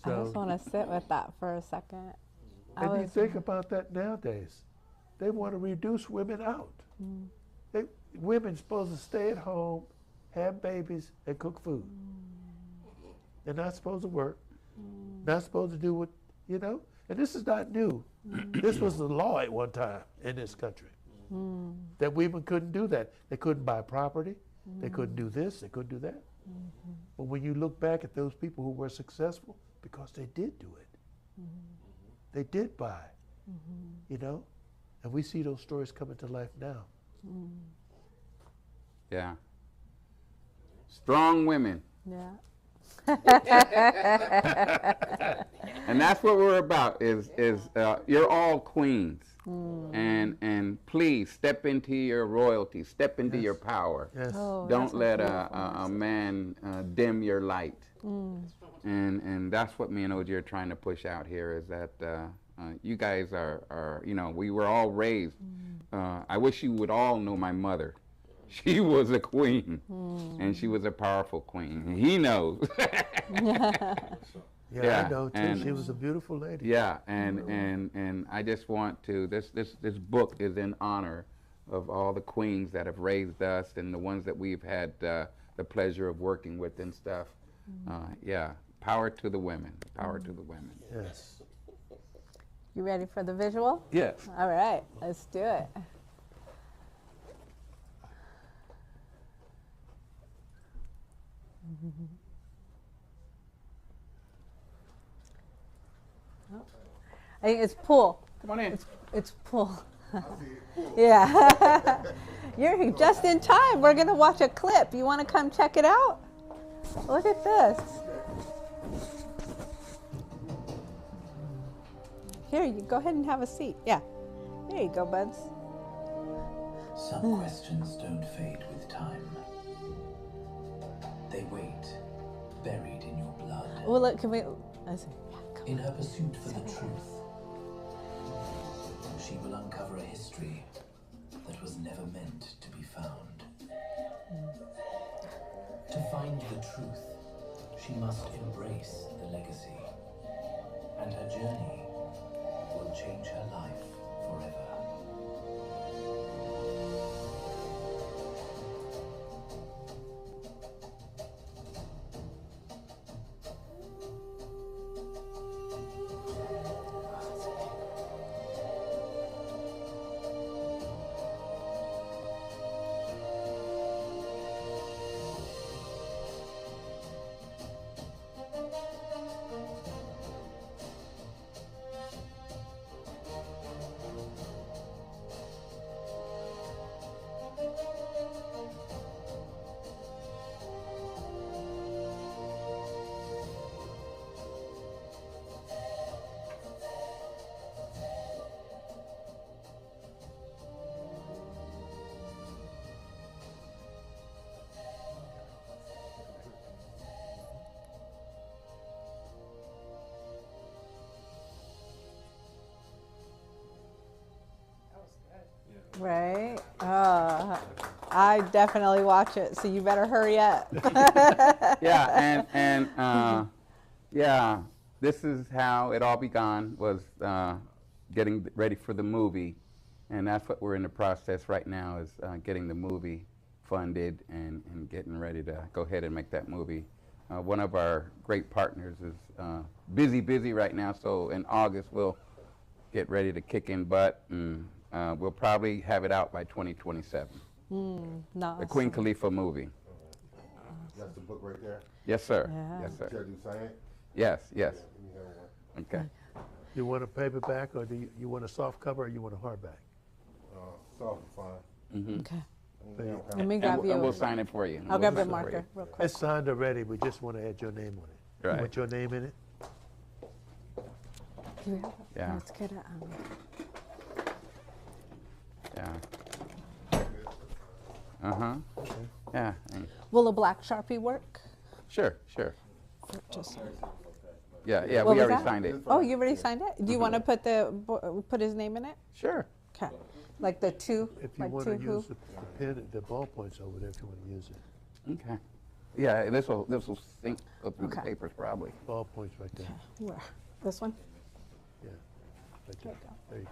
I So, just want to sit with that for a second. and you think about that nowadays. They want to reduce women out. Women's supposed to stay at home, have babies, and cook food. They're not supposed to work, not supposed to do what, and this is not new. This was the law at one time in this country, that women couldn't do that. They couldn't buy property, they couldn't do this, they couldn't do that. But when you look back at those people who were successful, because they did do it, they did buy, and we see those stories coming to life now. Yeah. Strong women. Yeah. And that's what we're about, is you're all queens. And please step into your royalty, step into your power. Yes. Oh, Don't let a man dim your light. And that's what me and OG are trying to push out here, is that you guys are we were all raised. I wish you would all know my mother. She was a queen, and she was a powerful queen. He knows. Yeah, I know too. She was a beautiful lady. Yeah, and I just want to, this book is in honor of all the queens that have raised us and the ones that we've had the pleasure of working with and stuff. Yeah, power to the women, power to the women. Yes. You ready for the visual? Yes. All right, let's do it. I think it's pull. Come on in. It's pull. Yeah. You're just in time. We're going to watch a clip. You want to come check it out? Look at this. Here, you go ahead and have a seat. Yeah. There you go, buds. Some questions don't fade with time. They wait, buried in your blood. Well, look, can we... Let's see. Yeah, come In her pursuit for the truth, she will uncover a history that was never meant to be found. To find the truth, she must embrace the legacy, and her journey will change her life forever. Right? I definitely watch it, so you better hurry up. Yeah, and yeah, this is how it all began, was getting ready for the movie. And that's what we're in the process right now, is getting the movie funded and getting ready to go ahead and make that movie. One of our great partners is busy right now, so in August we'll get ready to kick in butt, and we'll probably have it out by 2027. The Queen Khalifa movie. That's the book right there? Yes, sir. Yeah. Yes, sir. Should I do sign it? Yes, yes. Yeah, let me have one. Okay. You want a paperback, or do you want a soft cover, or you want a hardback? Soft is fine. Mm-hmm. Okay. Yeah, Let me And grab you. we'll sign it for you. I'll grab We'll a sign it for you. marker real quick. It's signed already, we just want to add your name on it. Right. You want your name in it? Do we have it? Yeah. Let's get it. Yeah. Uh-huh. Yeah. Will a black Sharpie work? Sure, sure. Just, Yeah, What we was already that? signed it. oh, you already signed it? Do you want to put his name in it? Sure. Okay. Like the two, If you like want two to who? use the pen, the ballpoints over there, if you want to use it. Okay. Yeah, this will sync go through the Okay. papers probably. Ballpoints right there. Where? This one? Yeah, right There there. you go. There you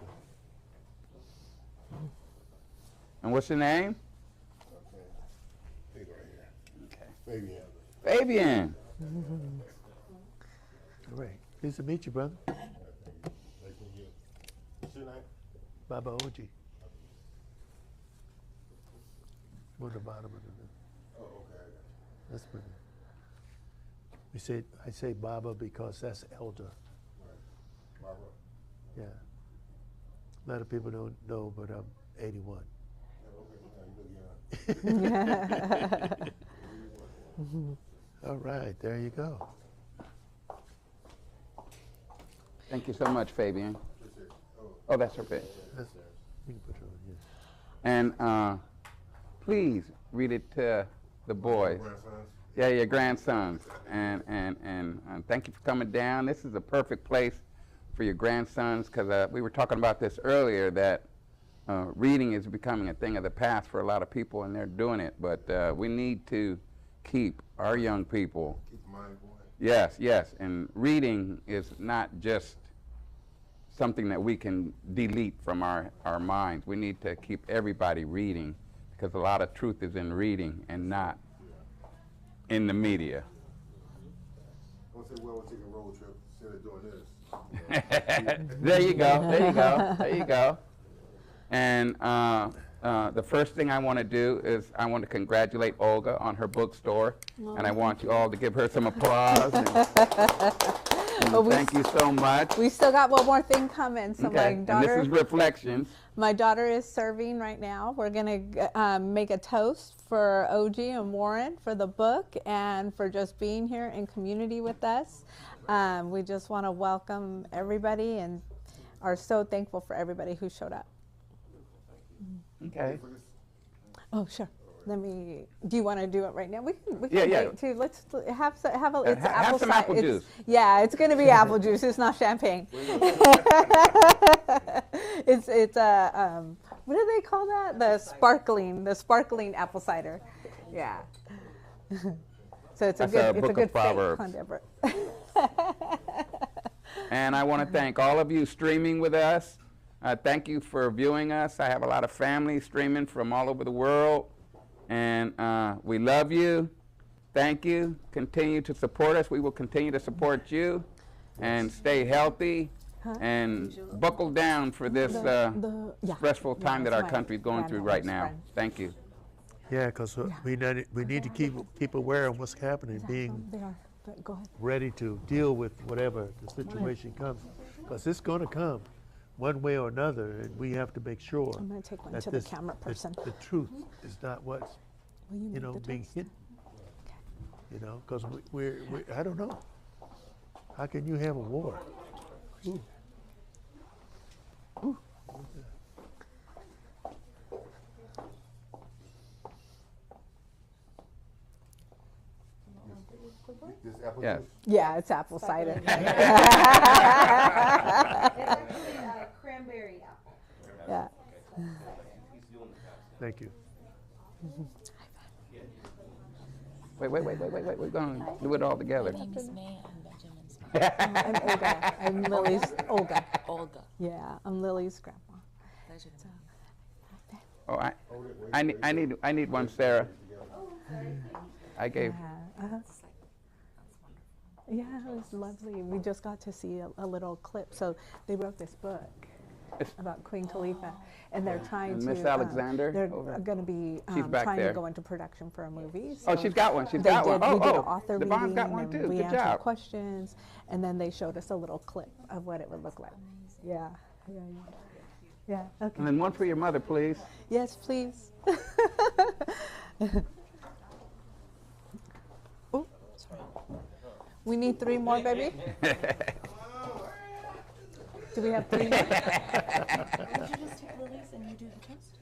go. And what's your name? Okay. Take it right here. Okay. Baby. Fabian. All right. Pleased to meet you, brother. Nice to meet you. What's your name? Baba Oji. On the bottom of the. Oh, okay. That's pretty. I say Baba because that's elder. Right. Barbara. Yeah. A lot of people don't know, but I'm 81. Yeah, okay. Yeah, you look young. All right, there you go. Thank you so much, Fabian. Oh, that's her page. That's, you can put it on here. And please read it to the boys. Grandsons? Yeah, your grandsons. And thank you for coming down. This is a perfect place for your grandsons, because we were talking about this earlier, that reading is becoming a thing of the past for a lot of people, and they're doing it. But we need to keep our young people. Keep the mind going. Yes, yes. And reading is not just something that we can delete from our minds. We need to keep everybody reading, because a lot of truth is in reading and not in the media. I want to say, well, we're taking a road trip instead of doing this. There you go, there you go, there you go. And the first thing I want to do is I want to congratulate Olga on her bookstore, and I want you all to give her some applause. And thank you so much. We still got one more thing coming. So Okay, and this is Reflections. my daughter is serving right now. We're gonna make a toast for OG and Warren for the book and for just being here in community with us. We just want to welcome everybody and are so thankful for everybody who showed up. Okay. Oh, sure. Let me. Do you want to do it right now? We can Yeah. wait too. Let's have a. It's have apple some cider. apple juice. Yeah, it's going to be apple juice. It's not champagne. It's what do they call that? The sparkling apple cider. Yeah. So it's That's a our good book of faith Proverbs. endeavor. And I want to thank all of you streaming with us. Thank you for viewing us. I have a lot of family streaming from all over the world. And we love you. Thank you. Continue to support us. We will continue to support you. And stay healthy. And buckle down for this stressful time that our country is going through right now. Thank you. Yeah, because we need to keep aware of what's happening, being They are. But go ahead. ready to deal with whatever the situation comes. Because it's going to come one way or another, and we have to make sure I'm going to take one that to the camera person. the truth is not what's Will you make the being toast? hidden. Because we're I don't know. How can you have a war? Ooh. Ooh. This apple Yes. juice? Yeah, it's apple cider. It's actually cranberry apple. Yeah. Thank you. Wait. We're going to do it all together. My name is May. I'm Benjamin's mom. I'm Olga. I'm Lily's Olga. Olga. Yeah, I'm Lily's grandma. Pleasure to meet you. Oh, I need one, Sarah. I gave. Yeah, It's like, that's wonderful. yeah, it was lovely. We just got to see a little clip. So they wrote this book about Queen Khalifa, and they're trying And to. Miss Alexander They're over. going to be She's back trying there. to go into production for a movie. Oh, so she's got one. She's they got did, one. we did an Oh, author Devon's reading, got one and too. we Good answered job. questions, and then they showed us a little clip of what it would look like. Yeah. Yeah. Okay. And then one for your mother, please. Yes, please. Oh, sorry. We need 3 more, baby. Do we have 3 more? Would you just take Lily's and you do the toast?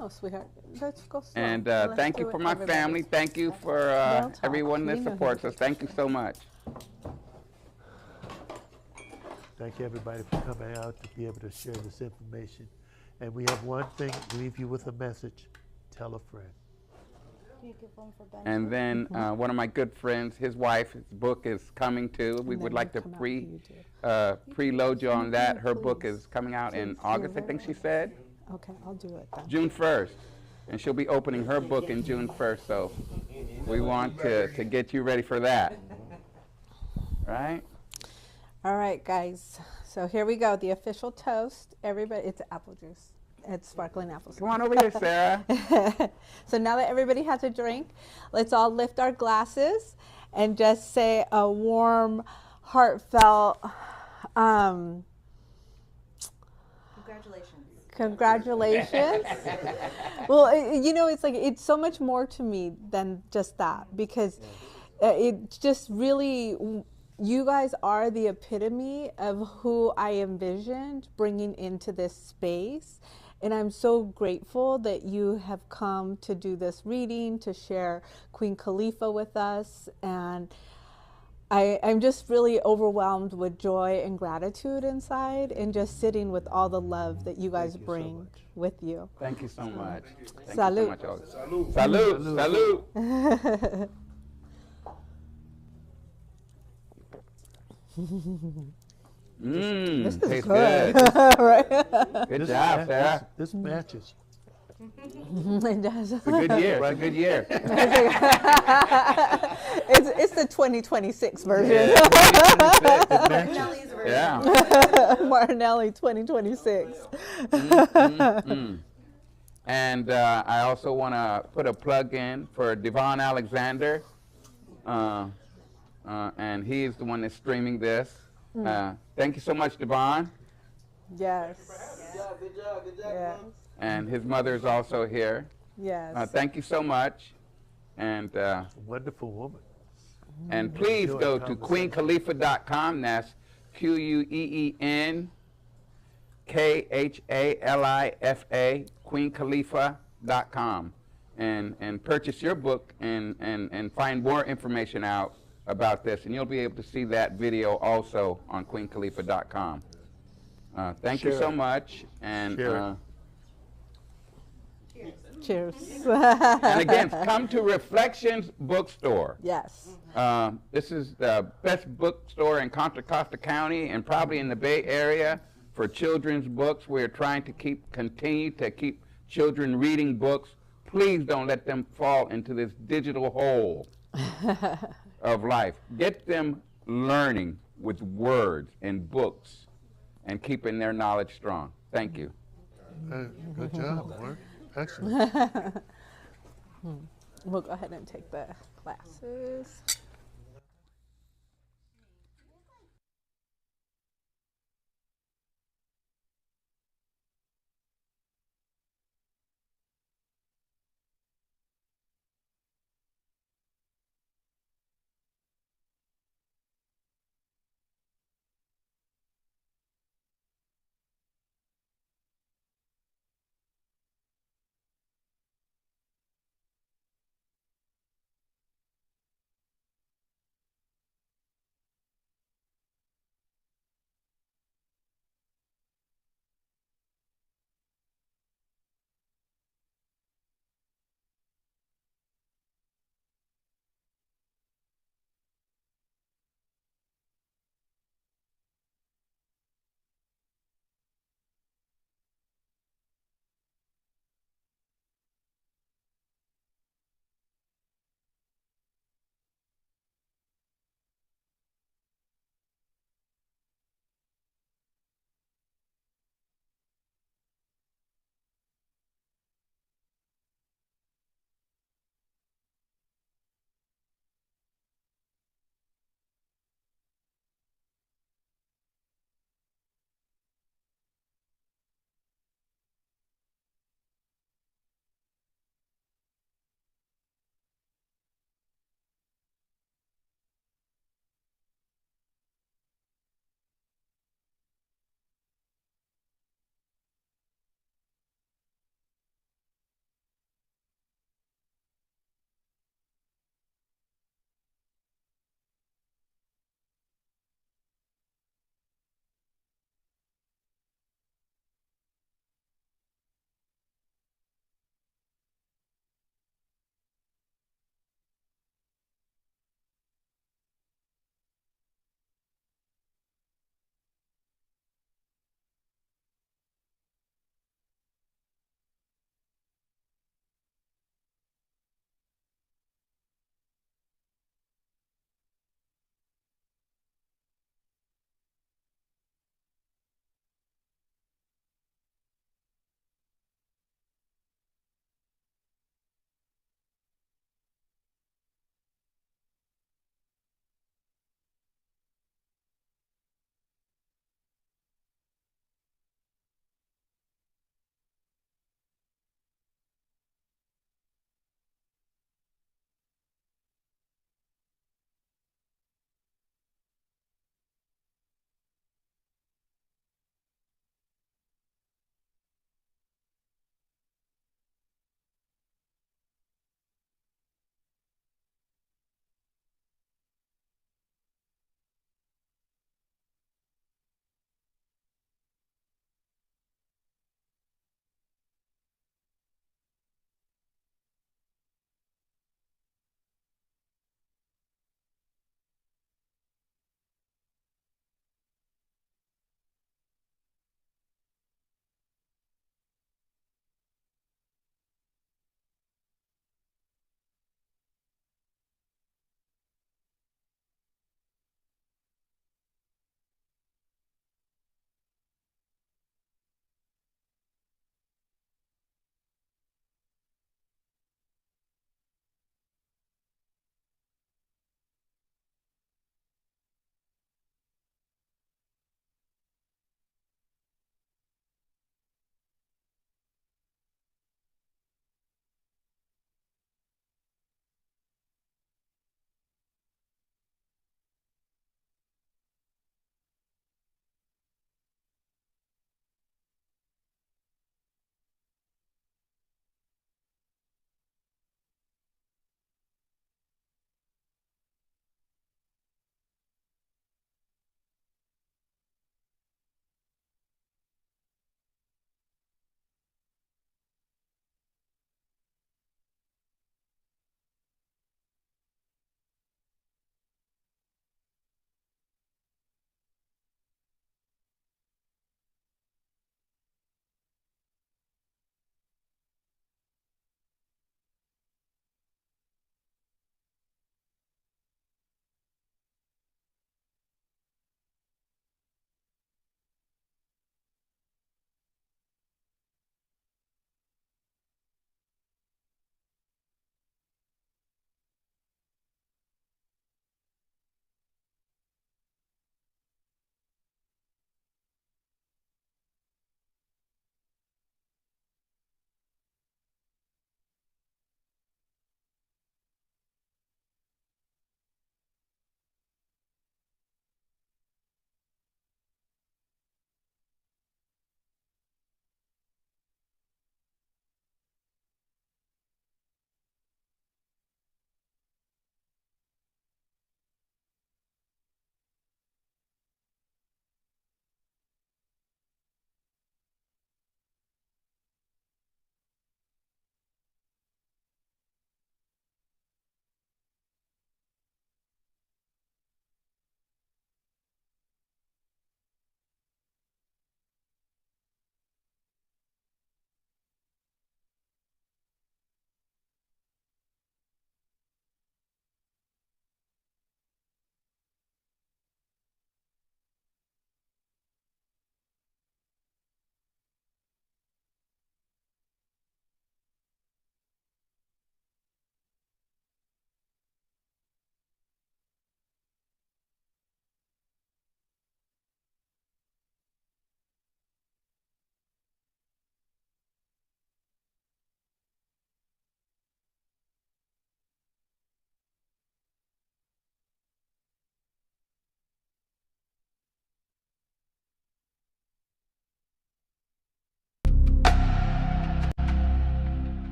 Oh, sweetheart, let's go slow. And Let's thank do you it for my everybody's. family. Thank you for Don't talk. everyone that We know supports you. us. Thank you so much. Thank you, everybody, for coming out to be able to share this information. And we have one thing, leave you with a message. Tell a friend. You give one for Ben. And then one of my good friends, his wife, his book is coming too. We And would then like we'll to come out for you, too. preload you on that. Her book Please. is coming out in Please, August, I you're think very she said. Okay, I'll do it then. June 1st. And she'll be opening her book in June 1st, so we want to get you ready for that. Right? All right, guys. So here we go. The official toast. Everybody, it's apple juice. It's sparkling apple juice. Come on over here, Sarah. So now that everybody has a drink, let's all lift our glasses and just say a warm, heartfelt, congratulations. Well, you know, it's like, it's so much more to me than just that, because it just really, you guys are the epitome of who I envisioned bringing into this space. And I'm so grateful that you have come to do this reading, to share Queen Khalifa with us. And I'm just really overwhelmed with joy and gratitude inside, and just sitting with all the love that you guys Thank you so bring much. with you. Thank you so much. Thank Salud. you so much, Olga. Salud. Salud. This is Tastes good. good. Right? Good job, Sarah. This matches. It does. It's a good year. It's a good year. It's the 2026 version. It matches. Yeah. Martinelli 2026. And I also want to put a plug in for Devon Alexander. And he's the one that's streaming this. Thank you so much, Devon. Yes. Good job. Yes. And his mother is also here. Yes. Thank you so much. And Wonderful woman. and please Enjoy go the to conversation. queenkhalifa.com. That's QueenKhalifa, queenkhalifa.com. And purchase your book and find more information out about this. And you'll be able to see that video also on queenkhalifa.com. Thank you Share so it. much. And Share Cheers. and again, come to Reflections Bookstore. Yes. This is the best bookstore in Contra Costa County and probably in the Bay Area for children's books. We're trying to continue to keep children reading books. Please don't let them fall into this digital hole of life. Get them learning with words and books and keeping their knowledge strong. Thank you. Good job, Mark. Excellent. We'll go ahead and take the glasses.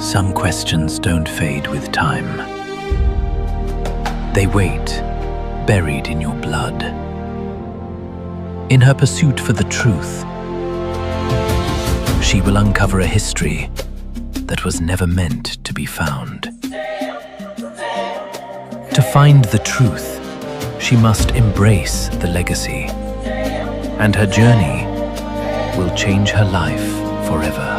Some questions don't fade with time. They wait, buried in your blood. In her pursuit for the truth, she will uncover a history that was never meant to be found. To find the truth, she must embrace the legacy, and her journey will change her life forever.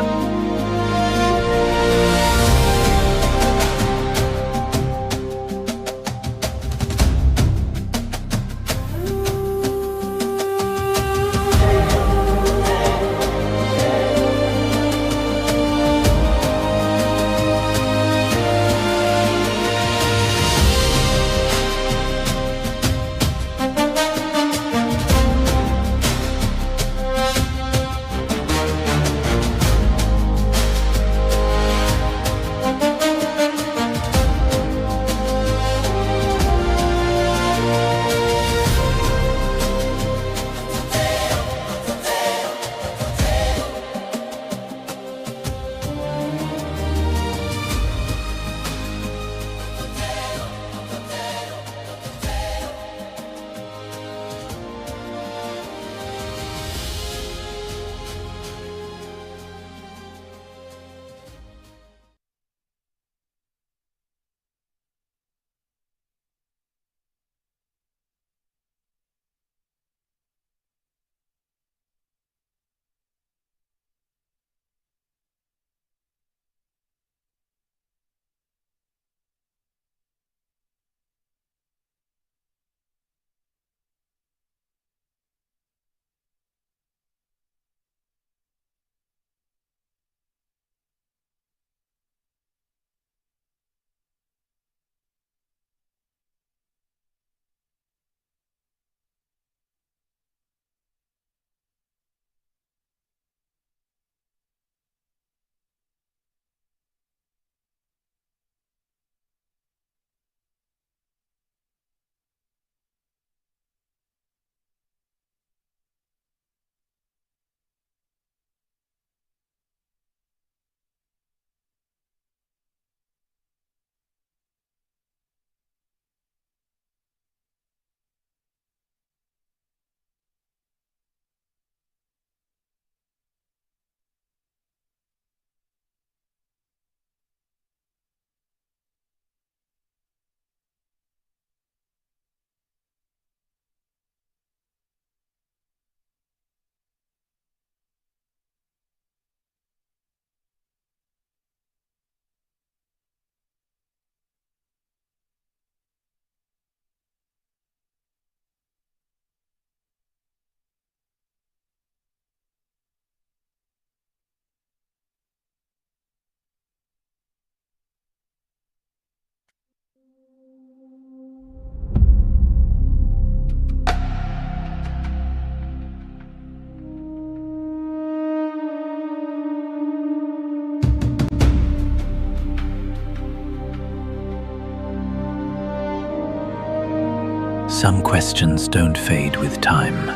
Some questions don't fade with time.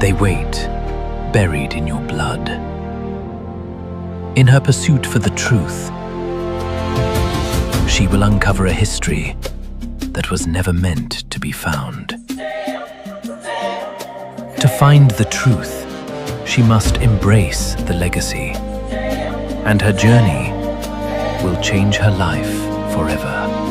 They wait, buried in your blood. In her pursuit for the truth, she will uncover a history that was never meant to be found. To find the truth, she must embrace the legacy, and her journey will change her life forever.